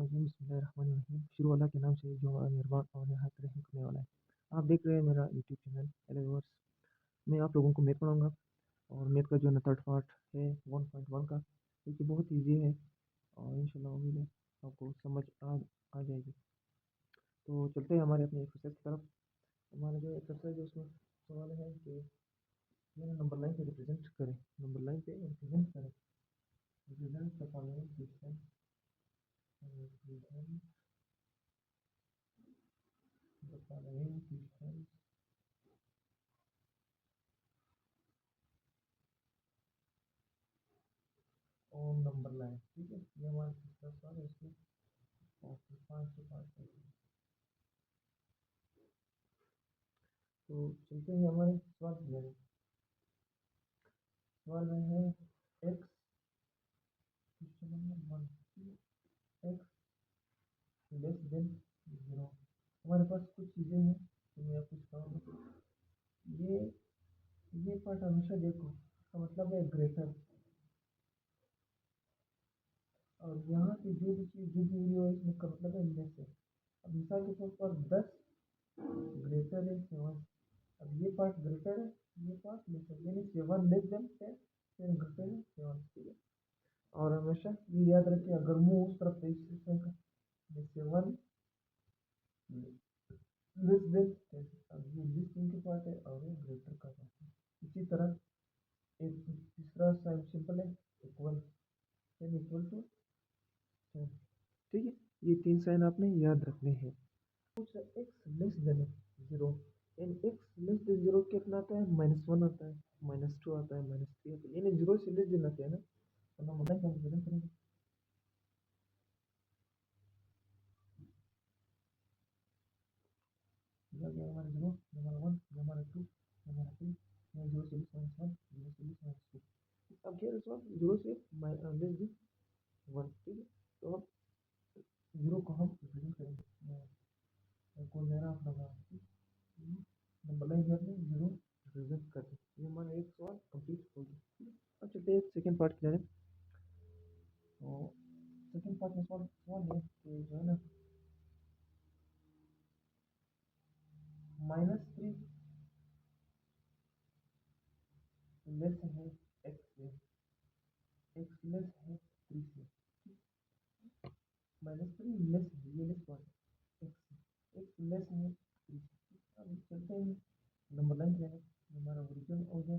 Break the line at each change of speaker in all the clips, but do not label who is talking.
बिस्मिल्लाहिर्रहमानिर्रहीम। शुरू अल्लाह के नाम से जो हमारा मेहरबान और नहायत रहम करने वाला है। आप देख रहे हैं मेरा यूट्यूब चैनल। हेलो व्यूअर्स, मैं आप लोगों को मैथ पढ़ाऊँगा और मैथ का जो थर्ड पार्ट है 1.1 का, क्योंकि बहुत ईजी है और इंशाल्लाह उम्मीद है आपको समझ आ जाएगी। तो चलते हैं हमारे अपनी एक्सरसाइज की तरफ। हमारा जो एक्सरसाइज है उसमें सवाल है कि ये नंबर लाइन पे रिप्रेजेंट करें, नंबर लाइन पे रिप्रेजेंट करें, represent the following system, represent the following system और नंबर लाइन। ठीक है, ये हमारा तीसरा सवाल है। इसमें और 5 से 5 तो चलते हैं हमारे सवाल की जाए। सवाल में है x question number 1, x less than 0। हमारे पास कुछ चीज़ें हैं तो मैं आपको सिखाऊंगा। ये ये पार्ट हमेशा देखो, इसका मतलब है ग्रेटर, और यहाँ की जो भी चीज़ जो भी हुई हो इसका मतलब है लेस है। अब मिसाल के तौर पर 10 ग्रेटर है 7। अब ये पार्ट ग्रेटर है, ये पार्ट लेस है, यानी 7 लेस देन 10, 10 ग्रेटर है 7। ठीक है, और हमेशा ये याद रखिए, अगर मुंह उस तरफ है इस सिस्टम का, जैसे 1 लेस देन 10। अब ये लेस देन की पार्ट है और ये ग्रेटर का पार्ट है। इसी तरह एक तीसरा साइन सिंपल है, इक्वल, यानी इक्वल टू 10। ठीक है, ये 3 साइन आपने याद रखने हैं। X less than 0, and x less than 0 कितना आता है? -1 आता है, -2 आता है, -3 आता है, यानी 0 से लेस देन आता है ना, तो हम बताएं कंपेरिजन करेंगे। यह गया हमारा 0, हमारा 1, हमारा 2, हमारा 3, 0 से लेस -1, 0 से लेस -2। अब क्या सवाल 0 से लेस देन 1। ठीक है, तो अब 0 को हम रिप्रेजेंट करेंगे, को मेरा अपना नंबर लाइन में अपने 0 रिप्रेजेंट करते हैं। ये हमारा एक सवाल कंप्लीट हो गया। अब चलते हैं सेकंड पार्ट की जानिब। तो सेकंड पार्ट में सवाल है कि जो है ना, -3 लेस है एक्स से, एक्स लेस है 3 से। -3 लेस है, ये लेस पार्ट है एक्स से, एक्स लेस है 3 से। अब चलते हैं नंबर लाइन की जानिब। हमारा ओरिजिन हो गया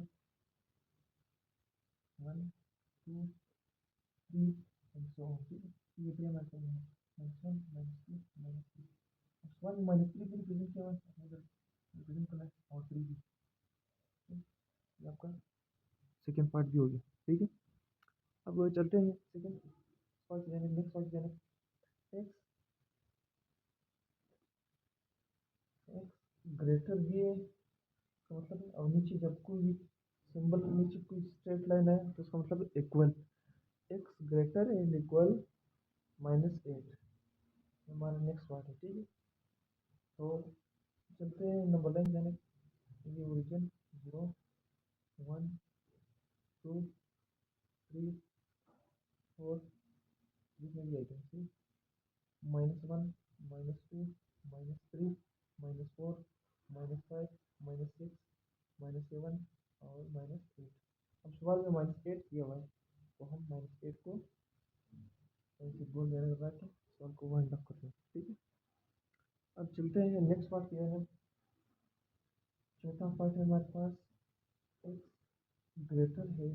1 2 3 एंड सो ऑन। ठीक है, ये भी हमारे सामने है, -1 -2 -3। सवाल -3 भी रिप्रेजेंट किया हुआ है, रिप्रेजेंट करना है, और 3 भी। ये आपका सेकेंड पार्ट भी हो गया। ठीक है, अब चलते हैं सेकेंड पार्ट यानी नेक्स्ट पार्ट यानी एक्स, एक्स ग्रेटर भी है, तो मतलब और नीचे जब कोई भी सिंबल नीचे कोई स्ट्रेट लाइन है तो उसका मतलब equal, x greater and equal -8 हमारा नेक्स्ट पार्ट है। ठीक है, तो चलते हैं नंबर लाइन यानी ये ओरिजिन 0 1 2 3 4, जिसमें भी आइटम सी -1 -2 -3 -4 -5 -6 -7 और -8। अब सवाल में -8 किया हुआ है, तो हम -8 को ऐसे गोल में लगा के सवाल को वाइंड अप करते हैं। ठीक है, अब चलते हैं नेक्स्ट पार्ट किया है। चौथा पार्ट है हमारे पास एक्स ग्रेटर है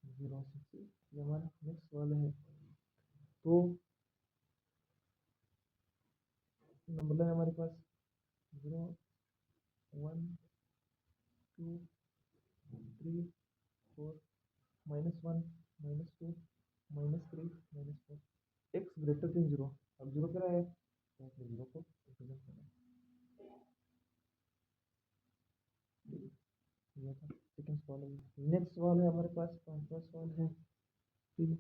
0 से। ये हमारा नेक्स्ट सवाल है। तो नंबर है हमारे पास 0 1 2 3 4 -1 -2 -3 -4, एक्स ग्रेटर देन 0। अब 0 क्या है, तो आपने 0 को रिप्रेजेंट करना है। ये था सेकंड सवाल है। नेक्स्ट सवाल है हमारे पास, पांचवा सवाल है। ठीक है,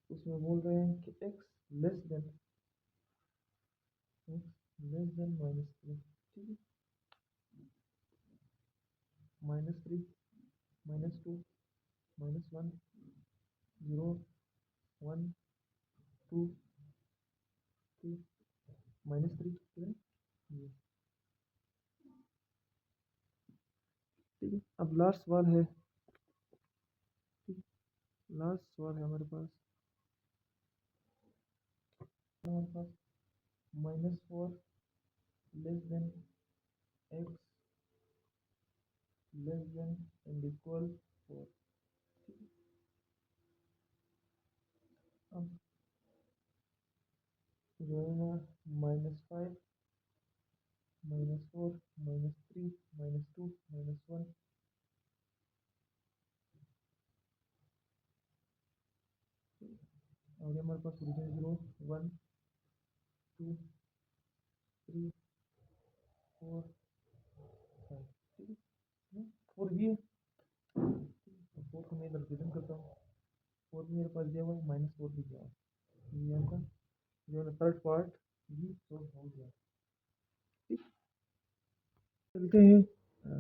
उसमें बोल रहे हैं कि एक्स लेस देन -3। ठीक है, -3 -2 -1 0 1 2 ठीक, -3 कितना ये, ठीक है। अब लास्ट सवाल है, ठीक, लास्ट सवाल है हमारे पास, -4 less than x less than and equal 4। अब जो है ना -5 -4 -3 -2 -1, और ये हमारे पास ओरिजिन 0 1 2 3 4 5, ठीक है। 4 भी है, 4 को मैं इधर रिप्रेजेंट करता हूँ, 4 भी मेरे पास दिया हुआ है, -4 भी दिया हुआ है, ये आपका जो है थर्ड पार्ट भी सॉल्व हो गया, ठीक। चलते हैं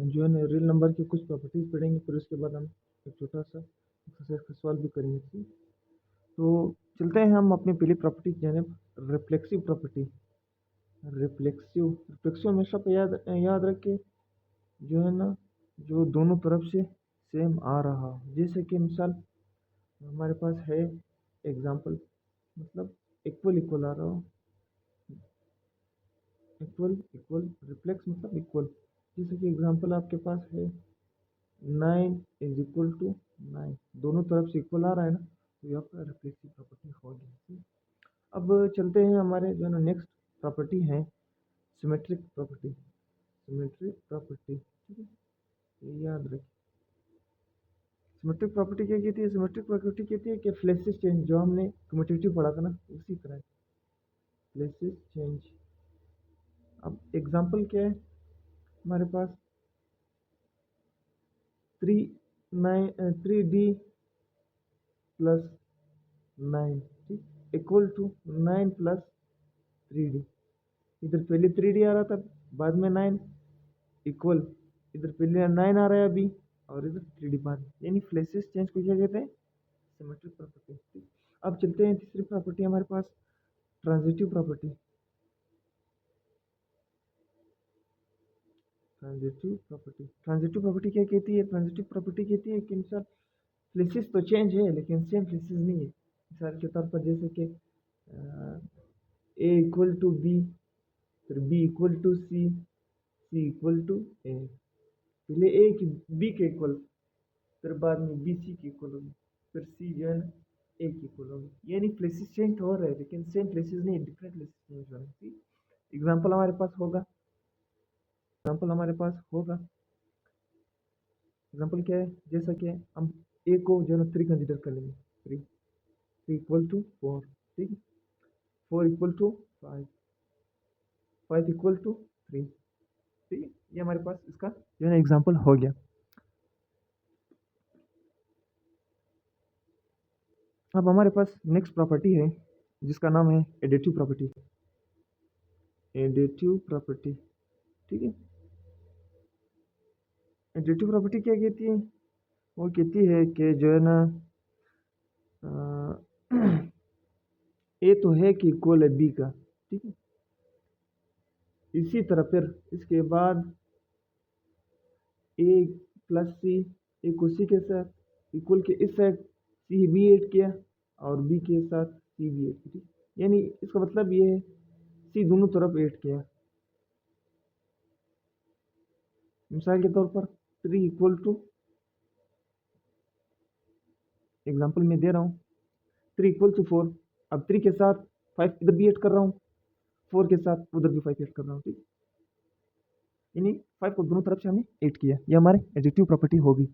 जो है ना रियल नंबर की कुछ प्रॉपर्टीज पढ़ेंगे, फिर उसके बाद हम एक छोटा सा एक्सरसाइज का सवाल भी करेंगे, ठीक। तो चलते हैं हम अपनी पहली प्रॉपर्टी की जानिब, रिफ्लेक्सिव प्रॉपर्टी। रिफ्लेक्सिव रिफ्लेक्सिव हमेशा पे याद याद रख के, जो है ना जो दोनों तरफ से सेम आ रहा हो, जैसे कि मिसाल हमारे पास है एग्जांपल, मतलब इक्वल इक्वल आ रहा हो, इक्वल इक्वल रिफ्लेक्स मतलब इक्वल, जैसे कि एग्जांपल आपके पास है 9 = 9, दोनों तरफ से इक्वल आ रहा है ना, तो ये आपका रिफ्लेक्सिव प्रॉपर्टी होगी। अब चलते हैं हमारे जो है ना नेक्स्ट प्रॉपर्टी है सिमेट्रिक प्रॉपर्टी। सिमेट्रिक प्रॉपर्टी, ठीक है, ये याद रखिए। सिमेट्रिक प्रॉपर्टी क्या कहती है? सिमेट्रिक प्रॉपर्टी कहती है कि फ्लेक्सिस चेंज, जो हमने कम्यूटेटिव पढ़ा था ना, उसी तरह फ्लेक्सिस चेंज। अब एग्जांपल क्या है हमारे पास, 3D प्लस 9, ठीक, इक्वल टू 9 प्लस 3D। इधर पहले 3D आ रहा था, बाद में 9 इक्वल, इधर पहले 9 आ रहा है अभी, और इधर 3D बाद, यानी फ्लेक्सिस चेंज को क्या कहते हैं? सिमेट्रिक प्रॉपर्टी, ठीक। अब चलते हैं तीसरी प्रॉपर्टी हमारे पास, ट्रांजिटिव प्रॉपर्टी। ट्रांजिटिव प्रॉपर्टी क्या कहती है? ट्रांजिटिव प्रॉपर्टी कहती है कि मिसाल फ्लेक्सिस तो चेंज है, लेकिन सेम फ्लेक्सिस नहीं है। मिसाल के तौर पर जैसे कि A = B, फिर B = C, C = A, पहले A की B के इक्वल, फिर बाद में B C के इक्वल होगी, फिर C जो है ना A के इक्वल होगी, यानी फ्लेक्सिस चेंज हो रहा है, लेकिन सेम फ्लेक्सिस नहीं, डिफरेंट फ्लेक्सिस चेंज हो रहा है। एग्जाम्पल हमारे पास होगा, एग्जाम्पल क्या है, जैसा कि हम A को जो है ना 3 कंसिडर कर लेंगे, 3 = 4, ठीक है, 4 = 5, 5 = 3, ठीक है, ये हमारे पास इसका जो है ना एग्जाम्पल हो गया। अब हमारे पास नेक्स्ट प्रॉपर्टी है जिसका नाम है एडिटिव प्रॉपर्टी। एडिटिव प्रॉपर्टी, ठीक है। एडिटिव प्रॉपर्टी क्या कहती है? वो कहती है कि जो है ना ए तो है कि इक्वल है बी का, ठीक है, इसी तरह फिर इसके बाद ए प्लस सी, ए को सी के साथ इक्वल के इस साइड सी भी ऐड किया, और बी के साथ सी भी ऐड की, यानी इसका मतलब ये है सी दोनों तरफ ऐड किया। मिसाल के तौर पर 3 = एग्जाम्पल मैं दे रहा हूँ, 3 = 4, अब 3 के साथ 5 इधर भी ऐड कर रहा हूँ, 4 के साथ उधर भी 5 ऐड कर रहा हूँ, ठीक, यानी 5 को दोनों तरफ से हमने ऐड किया, ये हमारे एडिटिव प्रॉपर्टी होगी।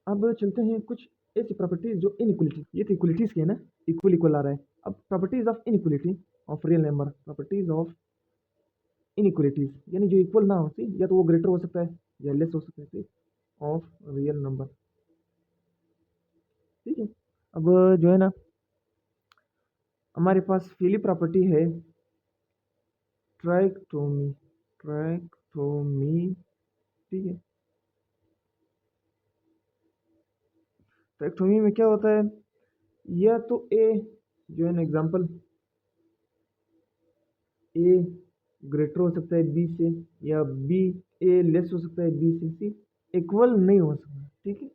अब चलते हैं कुछ ऐसी प्रॉपर्टीज जो इनइक्वलिटी, ये तो इक्वलिटीज के है ना, इक्वल इक्वल आ रहा है। अब properties of inequality of real number, properties of inequalities, यानी जो इक्वल ना हो, या तो वो ग्रेटर हो सकता है या लेस हो सकता है, ठीक, ऑफ रियल नंबर, ठीक है। अब जो है ना हमारे पास पहली प्रॉपर्टी है ट्राइकोटोमी, ट्राइकोटोमी, ठीक है। ट्राइकोटोमी में क्या होता है, या तो ए जो है ना एग्जाम्पल, ए ग्रेटर हो सकता है बी से, या बी ए लेस हो सकता है बी से, सी इक्वल नहीं हो सकता, ठीक है,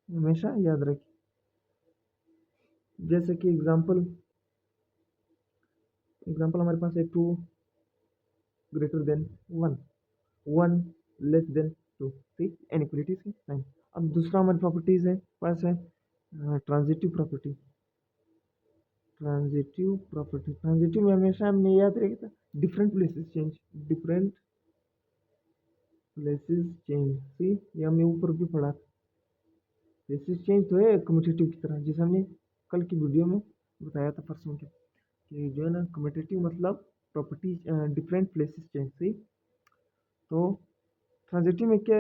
हमेशा याद रखिए। जैसे कि एग्जाम्पल हमारे पास है 2 ग्रेटर देन 1, 1 लेस देन 2, ठीक, इनइक्वलिटीज की साइन। अब दूसरा हमारी प्रॉपर्टीज है पास है ट्रांजिटिव प्रॉपर्टी। ट्रांजिटिव में हमेशा हमने याद रखेगा different places change, different places change, C ये हमने ऊपर भी पढ़ा। प्लेसेस चेंज तो है कम्यूटेटिव की तरह, जैसे हमने कल की वीडियो में बताया था परसों के, कि जो है ना कम्यूटेटिव मतलब property different places change, C. तो ट्रांजिटिव में क्या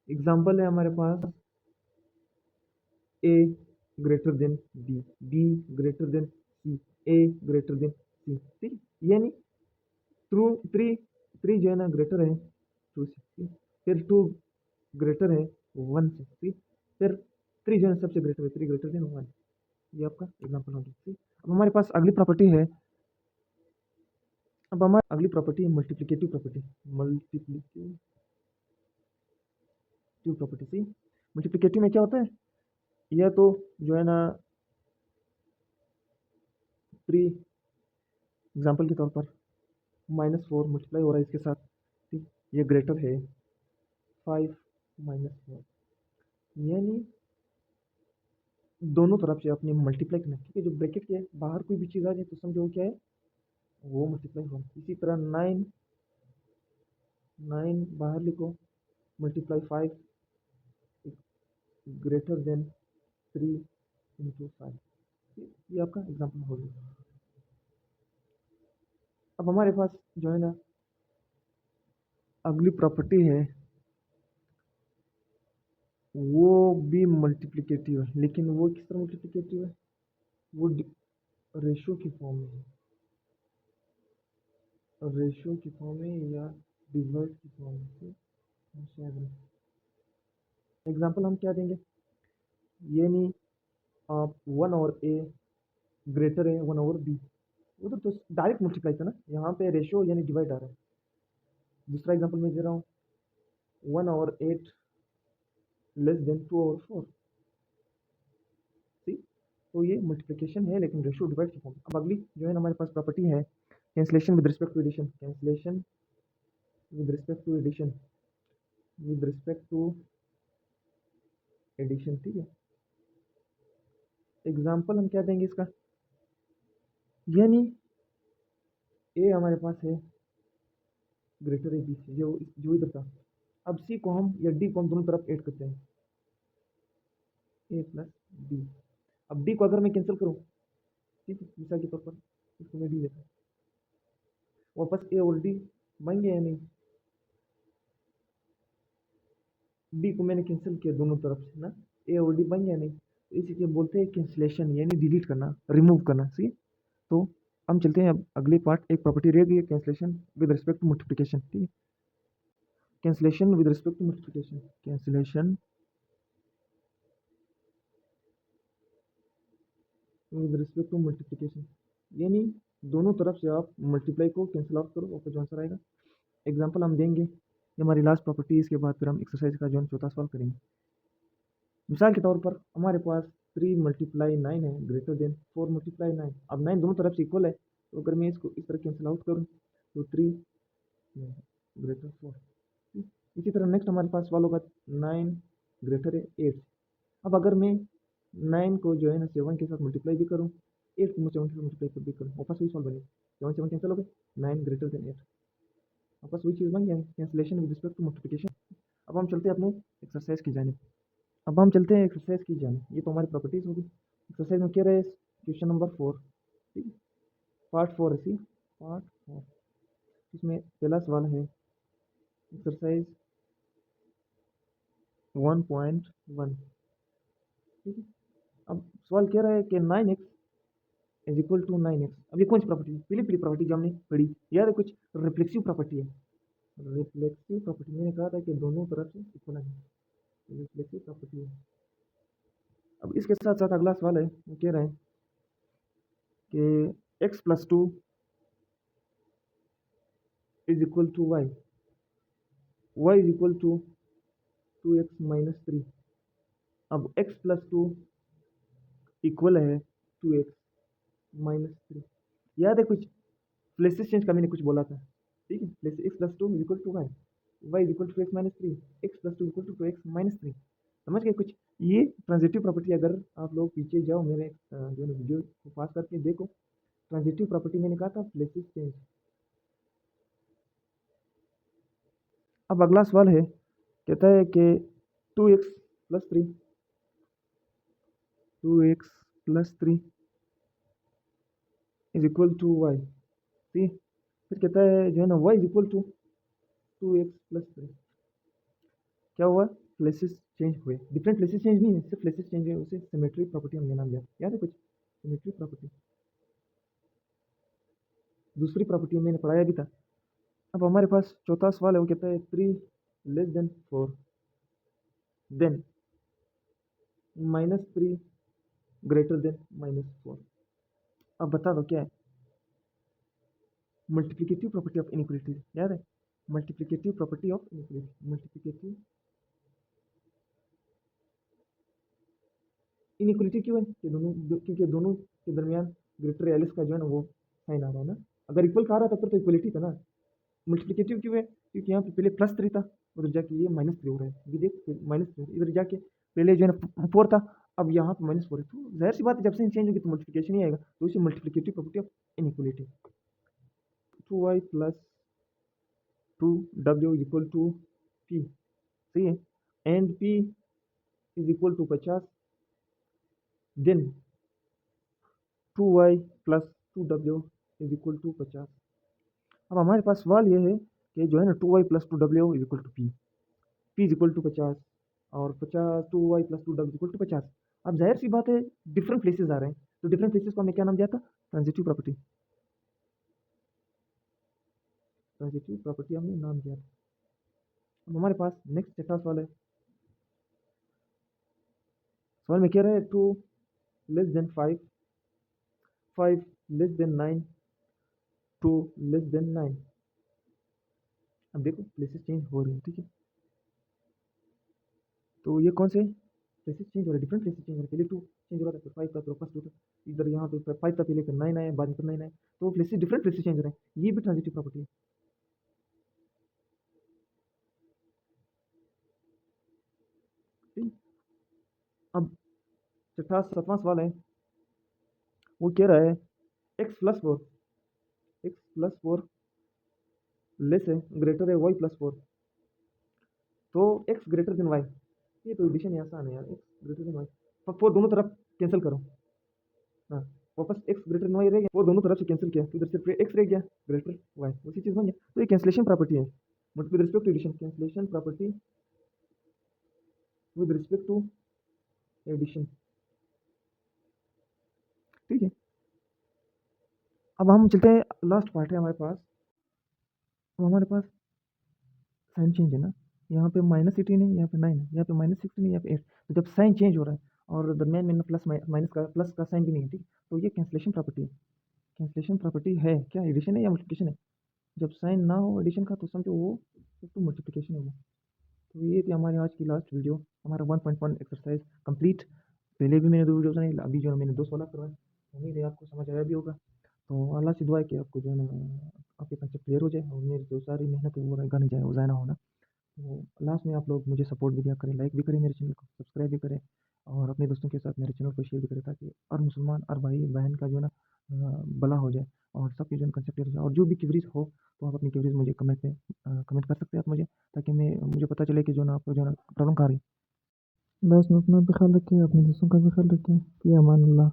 एग्जाम्पल है हमारे पास, A greater than B, B greater than C, A greater than C, ठीक, यानी ट्रू थ्री थ्री जो है ना ग्रेटर है टू से, फिर टू ग्रेटर है वन से, ठीक, फिर थ्री जो है सबसे ग्रेटर है, थ्री ग्रेटर देन वन। ये आपका एग्जाम्पल हो गया, ठीक। अब हमारे पास अगली प्रॉपर्टी है, अब हमारी अगली प्रॉपर्टी है मल्टीप्लिकेटिव प्रॉपर्टी। मल्टीप्लिकेटिव प्रॉपर्टी, सी मल्टीप्लिकेटिव में क्या होता है, यह तो जो है ना थ्री एग्जाम्पल के तौर पर -4 मल्टीप्लाई हो रहा है इसके साथ, ठीक, ये ग्रेटर है 5 -4, यानी दोनों तरफ से अपने मल्टीप्लाई करना, ठीक है, जो ब्रैकेट के बाहर कोई भी चीज़ आ जाए तो समझो क्या है, वो मल्टीप्लाई होना। इसी तरह 9 बाहर लिखो, मल्टीप्लाई 5 ग्रेटर देन 3 इंटू 5, ये आपका एग्जाम्पल हो गया। अब हमारे पास जो है ना अगली प्रॉपर्टी है, वो भी मल्टीप्लिकेटिव है, लेकिन वो किस तरह मल्टीप्लिकेटिव है, वो रेशो की फॉर्म में है, रेशो की फॉर्म में या डिवाइड की फॉर्म में। एग्जाम्पल हम क्या देंगे, ये नहीं आप 1 और ए ग्रेटर है 1 और बी, उधर तो डायरेक्ट मल्टीप्लाई था ना, यहाँ पे रेशो यानी डिवाइड आ रहा है। दूसरा एग्जाम्पल मैं दे रहा हूँ 1 और 8 लेस देन 2 और 4, ठीक, तो ये मल्टीप्लिकेशन है लेकिन रेशो डिवाइड की फॉर्म। अब अगली जो है हमारे पास प्रॉपर्टी है cancellation with respect to addition, cancellation with respect to addition, with respect to addition, ठीक है। एग्जाम्पल हम क्या देंगे इसका, यानी ए हमारे पास है ग्रेटर है बी से, जो इधर था। अब सी को हम या डी को हम दोनों तरफ ऐड करते हैं, ए प्लस बी। अब डी को अगर मैं कैंसिल करूँ, ठीक है, मिसाल के तौर पर इसको मैं डी लेता हूँ, वापस ए और डी बन गया या नहीं, डी को मैंने कैंसिल किया दोनों तरफ से ना, ए और डी बन गया नहीं, तो इसी के बोलते हैं कैंसिलेशन, यानी डिलीट करना, रिमूव करना, सी। तो हम चलते हैं अब अगले पार्ट, एक प्रॉपर्टी रह गई है cancellation with respect to multiplication, ठीक है, cancellation with respect to multiplication, cancellation with respect to multiplication, यानी दोनों तरफ से आप मल्टीप्लाई को कैंसिल आउट करो, आपका जो आंसर आएगा। एग्जाम्पल हम देंगे, ये हमारी लास्ट प्रॉपर्टी, इसके बाद फिर हम एक्सरसाइज का जो है चौथा सवाल करेंगे। मिसाल के तौर पर हमारे पास 3 मल्टीप्लाई 9 है ग्रेटर देन 4 मल्टीप्लाई 9। अब 9 दोनों तरफ से इक्वल है, तो अगर मैं इसको इस तरह कैंसिल आउट करूँ तो 3 ग्रेटर 4, इसी तरह नेक्स्ट हमारे पास सवाल होगा 9 ग्रेटर है 8। अब अगर मैं 9 को जो है ना 7 के साथ मल्टीप्लाई भी करूँ, 8 को मैं 7 के साथ मल्टीप्लाई भी करूँ, वापस वही सॉल्व बनेगा, 7 7 कैंसिल हो गए, 9 ग्रेटर देन 8, वापस वही चीज़ बन गया, cancellation with respect to multiplication. अब हम चलते हैं अपने एक्सरसाइज की जानिब, अब हम चलते हैं एक्सरसाइज की जानिब, ये तो हमारी प्रॉपर्टीज होगी। एक्सरसाइज में क्या रहे, क्वेश्चन नंबर 4, ठीक है, पार्ट 4 है, पार्ट 4, इसमें पहला सवाल है एक्सरसाइज 1.1, ठीक है। अब सवाल कह रहा है कि 9x is equal to 9x। अब ये कौन सी प्रॉपर्टी है, पहली पहली प्रॉपर्टी जो हमने पढ़ी, याद है कुछ रिफ्लेक्सिव प्रॉपर्टी है, रिफ्लेक्सिव प्रॉपर्टी मैंने कहा था कि दोनों तरफ से इक्वल है, रिफ्लेक्सिव प्रॉपर्टी है। अब इसके साथ साथ अगला सवाल है, वो कह रहा है कि x plus 2 is equal to y is equal to 2x minus 3। अब x प्लस 2 इक्वल है 2x माइनस 3। याद है कुछ प्लेसेस चेंज का मैंने कुछ बोला था, ठीक है। Place x plus 2 is equal to y is equal to x minus 3, x plus 2 equal to 2x minus 3। समझ गए कुछ। ये ट्रांजिटिव प्रॉपर्टी, अगर आप लोग पीछे जाओ मेरे जो है वीडियो को पास करके देखो, ट्रांजिटिव प्रॉपर्टी मैंने कहा था प्लेसेस चेंज। अब अगला सवाल है, कहता है कि 2x plus 3 is equal to y, ठीक। फिर कहता है जो है ना y is equal to 2x plus 3। क्या हुआ, प्लेसेस चेंज हुए। डिफरेंट प्लेसेस चेंज नहीं है, सिर्फ प्लेसेस चेंज हुए, उसे सिमेट्री प्रॉपर्टी हमने नाम दिया। याद है कुछ सिमेट्री प्रॉपर्टी, दूसरी प्रॉपर्टी मैंने पढ़ाया भी था। अब हमारे पास चौथा सवाल है, वो कहता है 3 less than 4 then minus 3 greater than minus 4। अब बता दो क्या है, मल्टीप्लिकेटिव प्रॉपर्टी ऑफ इनइक्वालिटी। याद है multiplicative property of inequality, multiplicative inequality क्यों है कि क्योंकि दोनों के दरमियान ग्रेटर एलिस का जो है ना वो साइन आ रहा है ना। अगर इक्वल का आ रहा था फिर तो इक्वलिटी था ना। मल्टीप्लिकेटिव क्यों है, क्योंकि यहाँ पे पहले प्लस 3 था, उधर जाके ये माइनस 3 हो रहा है। ये देख माइनस 3, इधर जाके पहले जो है ना 4 था, अब यहाँ पे माइनस 4 है। तो जाहिर सी बात है जब से चेंज होगी तो मल्टीप्लिकेशन ही आएगा, तो इसे multiplicative property of inequality. 2y plus 2w equal to p, सही है। And p is equal to 50, then 2y plus 2w is equal to 50। अब हमारे पास सवाल ये है कि जो है ना 2y plus 2w is equal to p is equal to 50 और 50 2y plus 2w is equal to 50। अब जाहिर सी बात है डिफरेंट प्लेसेस आ रहे हैं, तो डिफरेंट प्लेसेस को हमने क्या नाम दिया था, ट्रांजिटिव प्रॉपर्टी। ट्रांजिटिव प्रॉपर्टी हमने नाम दिया था। अब हमारे पास नेक्स्ट छठा सवाल है। सवाल में कह रहा है 2 less than 5 less than 9 2 less than 9। अब देखो प्लेसेस चेंज हो रही है, ठीक है। तो ये कौन से प्लेसेस चेंज हो रहे हैं, डिफरेंट प्लेसेस चेंज हो रहे हैं। पहले 2 चेंज हो रहा था, फिर 5 था, फिर वापस 2 था, इधर यहाँ पे 5 था पहले, फिर 9 आया, बाद में फिर 9 आया। तो प्लेसेस डिफरेंट प्लेसेस चेंज हो रहे हैं, ये भी ट्रांजिटिव प्रॉपर्टी है। ठीक। अब छठा सातवां सवाल है, वो कह रहा है x प्लस 4 लेस है ग्रेटर है y प्लस 4, तो x ग्रेटर देन y। ये तो एडिशन आसान है यार, x ग्रेटर देन y, तो 4 दोनों तरफ कैंसिल करो। हाँ, वापस x ग्रेटर देन y रह गया, 4 दोनों तरफ से कैंसिल किया तो इधर सिर्फ x रह गया ग्रेटर y, उसी चीज़ बन गया। तो ये कैंसलेशन प्रॉपर्टी है with respect to addition, cancellation property with respect to addition, ठीक है। अब हम चलते हैं, लास्ट पार्ट है हमारे पास। अब हमारे पास साइन चेंज है ना, यहाँ पे -18 है, यहाँ पे 9 है, यहाँ पे -16 है, यहाँ पे 8। तो जब साइन चेंज हो रहा है और दरमियान में प्लस माइनस का प्लस का साइन भी नहीं है, ठीक। तो ये कैंसलेशन प्रॉपर्टी है। कैंसलेशन प्रॉपर्टी है क्या, एडिशन है या मल्टीप्लिकेशन है। जब साइन ना हो एडिशन का तो समझो वो तो मल्टीप्लिकेशन है वो। तो ये थी हमारी आज की लास्ट वीडियो, हमारा 1.1 एक्सरसाइज कंप्लीट। पहले भी मैंने 2 वीडियो बनाई, अभी जो है मैंने 2 सवाल करवाए। उम्मीद है आपको समझ आया भी होगा। तो अल्लाह से दुआ है कि आपको जो है ना आपके कंसेप्ट क्लियर हो जाए और मेरी जो सारी मेहनत है वो रंगा नहीं जाए, वो ज़ाया ना होना। तो लास्ट में आप लोग मुझे सपोर्ट भी दिया करें, लाइक भी करें मेरे चैनल को, सब्सक्राइब भी करें और अपने दोस्तों के साथ मेरे चैनल को शेयर भी करें, ताकि और मुसलमान और भाई बहन का जो है ना भला हो जाए और सबके जो है कंसेप्ट क्लियर हो जाए। और जो भी क्वेरीज हो तो आप अपनी क्वेरीज मुझे कमेंट में कमेंट कर सकते हैं आप मुझे, ताकि मुझे पता चले कि जो ना आपको जो है ना प्रॉब्लम कहाँ आ रही है। बस में अपना भी ख्याल रखें, अपने दोस्तों का भी ख्याल रखें। फिर अमान अल्लाह।